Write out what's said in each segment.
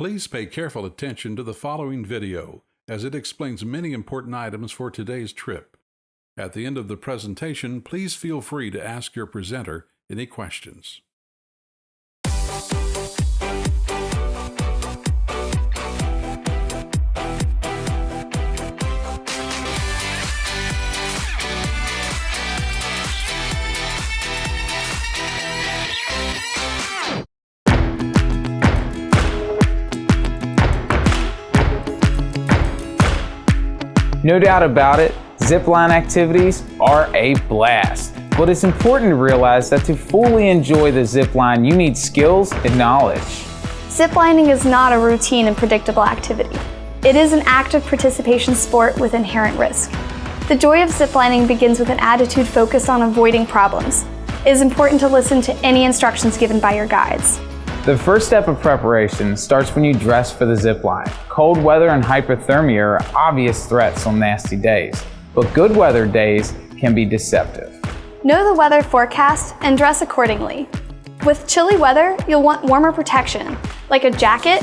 Please pay careful attention to the following video, as it explains many important items for today's trip. At the end of the presentation, please feel free to ask your presenter any questions. No doubt about it, zipline activities are a blast. But it's important to realize that to fully enjoy the zipline, you need skills and knowledge. Ziplining is not a routine and predictable activity. It is an active participation sport with inherent risk. The joy of ziplining begins with an attitude focused on avoiding problems. It is important to listen to any instructions given by your guides. The first step of preparation starts when you dress for the zipline. Cold weather and hypothermia are obvious threats on nasty days, but good weather days can be deceptive. Know the weather forecast and dress accordingly. With chilly weather, you'll want warmer protection, like a jacket,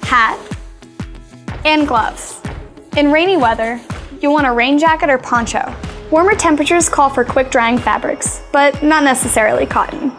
hat, and gloves. In rainy weather, you'll want a rain jacket or poncho. Warmer temperatures call for quick drying fabrics, but not necessarily cotton.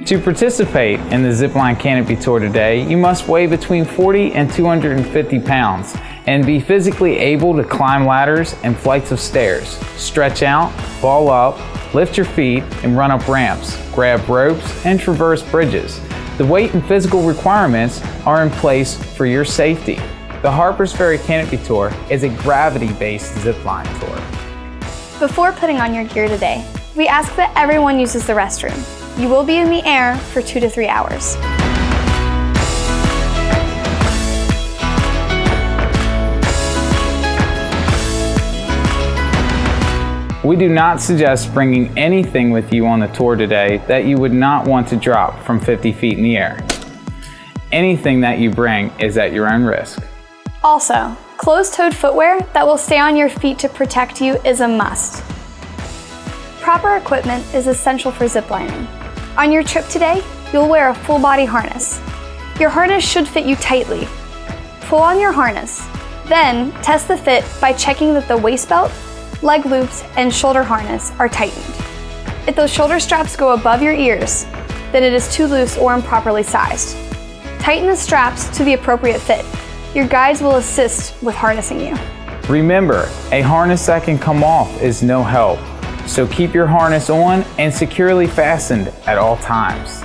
To participate in the Zipline Canopy Tour today, you must weigh between 40 and 250 pounds and be physically able to climb ladders and flights of stairs, stretch out, ball up, lift your feet, and run up ramps, grab ropes, and traverse bridges. The weight and physical requirements are in place for your safety. The Harpers Ferry Canopy Tour is a gravity-based zipline tour. Before putting on your gear today, we ask that everyone uses the restroom. You will be in the air for 2 to 3 hours. We do not suggest bringing anything with you on the tour today that you would not want to drop from 50 feet in the air. Anything that you bring is at your own risk. Also, closed-toed footwear that will stay on your feet to protect you is a must. Proper equipment is essential for ziplining. On your trip today, you'll wear a full-body harness. Your harness should fit you tightly. Pull on your harness. Then, test the fit by checking that the waist belt, leg loops, and shoulder harness are tightened. If those shoulder straps go above your ears, then it is too loose or improperly sized. Tighten the straps to the appropriate fit. Your guides will assist with harnessing you. Remember, a harness that can come off is no help. So keep your harness on and securely fastened at all times.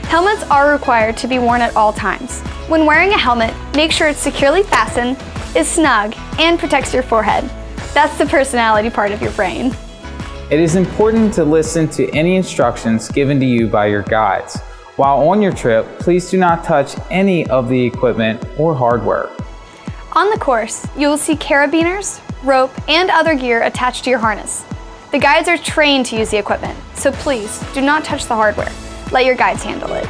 Helmets are required to be worn at all times. When wearing a helmet, make sure it's securely fastened, is snug, and protects your forehead. That's the personality part of your brain. It is important to listen to any instructions given to you by your guides. While on your trip, please do not touch any of the equipment or hardware. On the course, you will see carabiners, rope, and other gear attached to your harness. The guides are trained to use the equipment, so please do not touch the hardware. Let your guides handle it.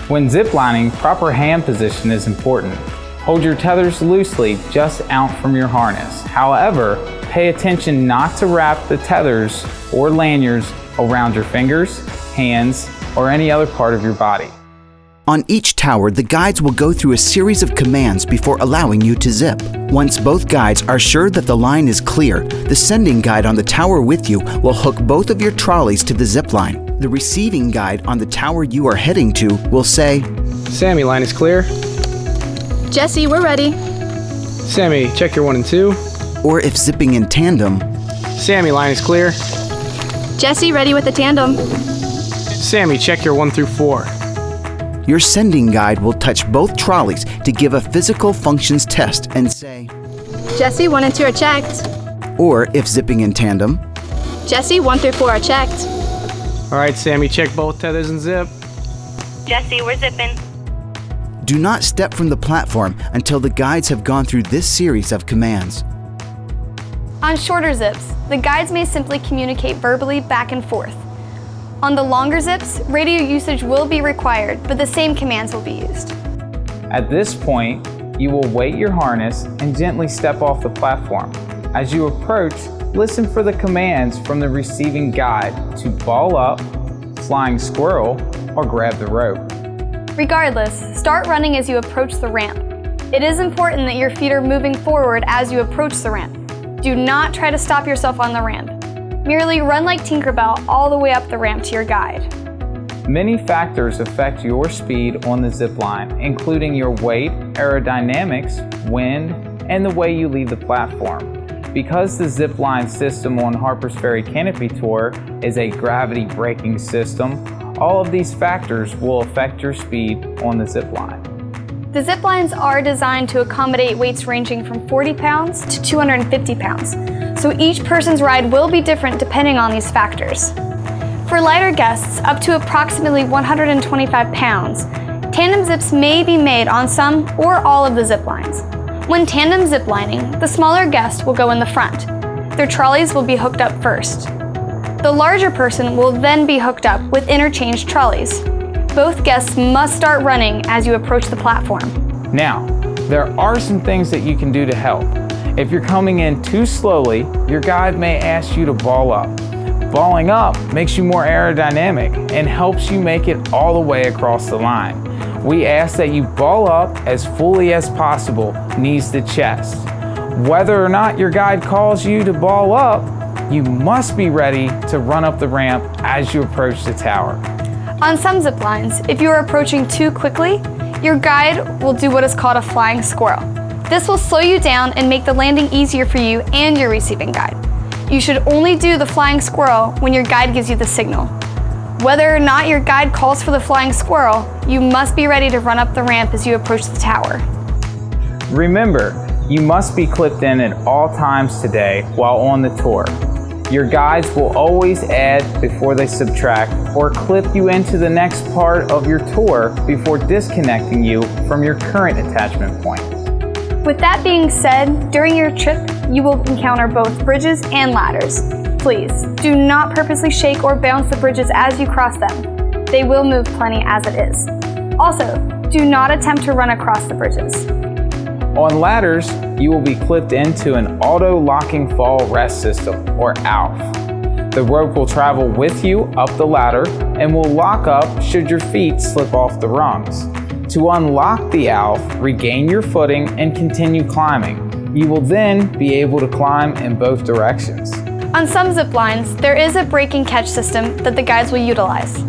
When ziplining, proper hand position is important. Hold your tethers loosely just out from your harness. However, pay attention not to wrap the tethers or lanyards around your fingers, hands, or any other part of your body. On each tower, the guides will go through a series of commands before allowing you to zip. Once both guides are sure that the line is clear, the sending guide on the tower with you will hook both of your trolleys to the zip line. The receiving guide on the tower you are heading to will say, "Sammy, line is clear." Jesse, we're ready. "Sammy, check your 1 and 2. Or if zipping in tandem, "Sammy, line is clear." Jesse, ready with the tandem. "Sammy, check your 1 through 4. Your sending guide will touch both trolleys to give a physical functions test and say, Jesse, 1 and 2 are checked. or if zipping in tandem, Jesse, 1 through 4 are checked. All right, Sammy, check both tethers and zip." Jesse, we're zipping. do not step from the platform until the guides have gone through this series of commands. On shorter zips, the guides may simply communicate verbally back and forth. On the longer zips, radio usage will be required, but the same commands will be used. At this point, you will weight your harness and gently step off the platform. As you approach, listen for the commands from the receiving guide to ball up, flying squirrel, or grab the rope. Regardless, start running as you approach the ramp. It is important that your feet are moving forward as you approach the ramp. Do not try to stop yourself on the ramp. Merely run like Tinkerbell all the way up the ramp to your guide. Many factors affect your speed on the zipline, including your weight, aerodynamics, wind, and the way you leave the platform. Because the zipline system on Harpers Ferry Canopy Tour is a gravity braking system, all of these factors will affect your speed on the zipline. The ziplines are designed to accommodate weights ranging from 40 pounds to 250 pounds, so each person's ride will be different depending on these factors. For lighter guests up to approximately 125 pounds, tandem zips may be made on some or all of the ziplines. When tandem ziplining, the smaller guest will go in the front. Their trolleys will be hooked up first. The larger person will then be hooked up with interchanged trolleys. Both guests must start running as you approach the platform. Now, there are some things that you can do to help. If you're coming in too slowly, your guide may ask you to ball up. Balling up makes you more aerodynamic and helps you make it all the way across the line. We ask that you ball up as fully as possible, knees to chest. Whether or not your guide calls you to ball up, you must be ready to run up the ramp as you approach the tower. On some zip lines, if you are approaching too quickly, your guide will do what is called a flying squirrel. This will slow you down and make the landing easier for you and your receiving guide. You should only do the flying squirrel when your guide gives you the signal. Whether or not your guide calls for the flying squirrel, you must be ready to run up the ramp as you approach the tower. Remember, you must be clipped in at all times today while on the tour. Your guides will always add before they subtract or clip you into the next part of your tour before disconnecting you from your current attachment point. With that being said, during your trip, you will encounter both bridges and ladders. Please, do not purposely shake or bounce the bridges as you cross them. They will move plenty as it is. Also, do not attempt to run across the bridges. On ladders, you will be clipped into an auto-locking fall rest system, or ALF. The rope will travel with you up the ladder and will lock up should your feet slip off the rungs. To unlock the ALF, regain your footing and continue climbing. You will then be able to climb in both directions. On some zip lines, there is a brake and catch system that the guides will utilize.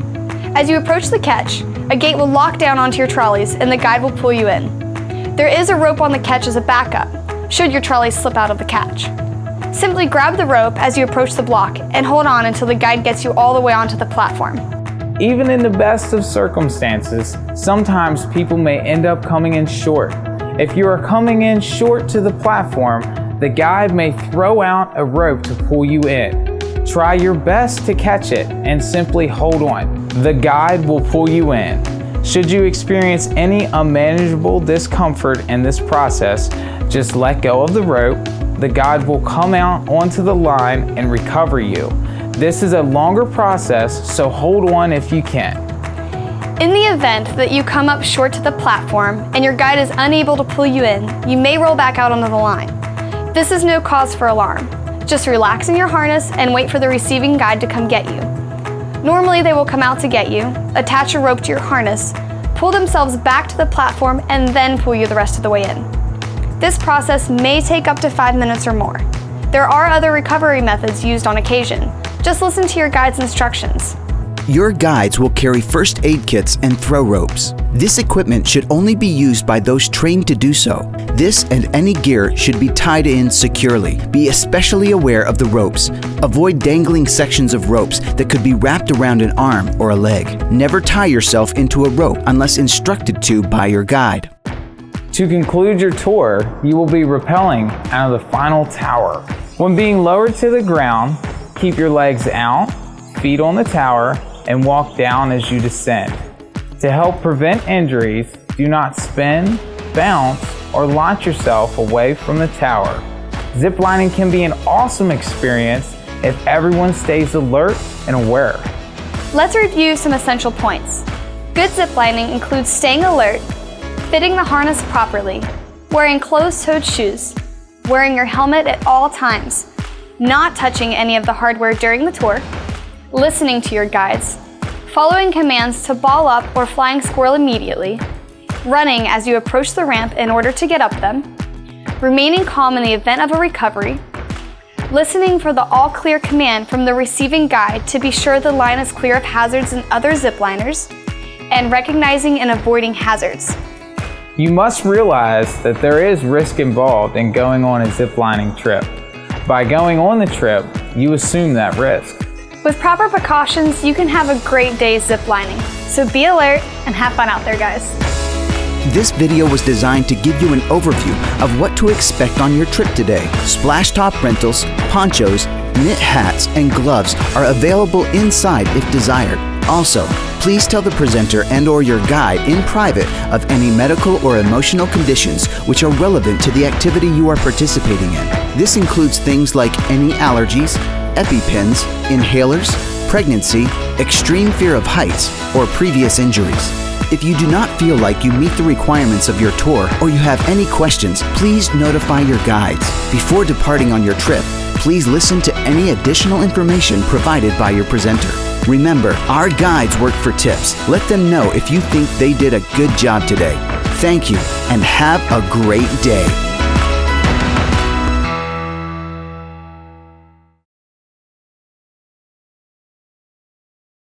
As you approach the catch, a gate will lock down onto your trolleys and the guide will pull you in. There is a rope on the catch as a backup, should your trolleys slip out of the catch. Simply grab the rope as you approach the block and hold on until the guide gets you all the way onto the platform. Even in the best of circumstances, sometimes people may end up coming in short. If you are coming in short to the platform, the guide may throw out a rope to pull you in. Try your best to catch it and simply hold on. The guide will pull you in. Should you experience any unmanageable discomfort in this process, just let go of the rope. The guide will come out onto the line and recover you. This is a longer process, so hold on if you can. In the event that you come up short to the platform and your guide is unable to pull you in, you may roll back out onto the line. This is no cause for alarm. Just relax in your harness and wait for the receiving guide to come get you. Normally they will come out to get you, attach a rope to your harness, pull themselves back to the platform, and then pull you the rest of the way in. This process may take up to 5 minutes or more. There are other recovery methods used on occasion. Just listen to your guide's instructions. Your guides will carry first aid kits and throw ropes. This equipment should only be used by those trained to do so. This and any gear should be tied in securely. Be especially aware of the ropes. Avoid dangling sections of ropes that could be wrapped around an arm or a leg. Never tie yourself into a rope unless instructed to by your guide. To conclude your tour, you will be rappelling out of the final tower. When being lowered to the ground, keep your legs out, feet on the tower, and walk down as you descend. To help prevent injuries, do not spin, bounce, or launch yourself away from the tower. Ziplining can be an awesome experience if everyone stays alert and aware. Let's review some essential points. Good ziplining includes staying alert, fitting the harness properly, wearing closed-toed shoes, wearing your helmet at all times, not touching any of the hardware during the tour, listening to your guides, following commands to ball up or flying squirrel immediately, running as you approach the ramp in order to get up them, remaining calm in the event of a recovery, listening for the all clear command from the receiving guide to be sure the line is clear of hazards and other zipliners, and recognizing and avoiding hazards. You must realize that there is risk involved in going on a ziplining trip. By going on the trip, you assume that risk. With proper precautions, you can have a great day ziplining. So be alert and have fun out there, guys. This video was designed to give you an overview of what to expect on your trip today. Splash top rentals, ponchos, knit hats, and gloves are available inside if desired. Also, please tell the presenter and/or your guide in private of any medical or emotional conditions which are relevant to the activity you are participating in. This includes things like any allergies, EpiPens, inhalers, pregnancy, extreme fear of heights, or previous injuries. If you do not feel like you meet the requirements of your tour or you have any questions, please notify your guides. Before departing on your trip, please listen to any additional information provided by your presenter. Remember, our guides work for tips. Let them know if you think they did a good job today. Thank you, and have a great day.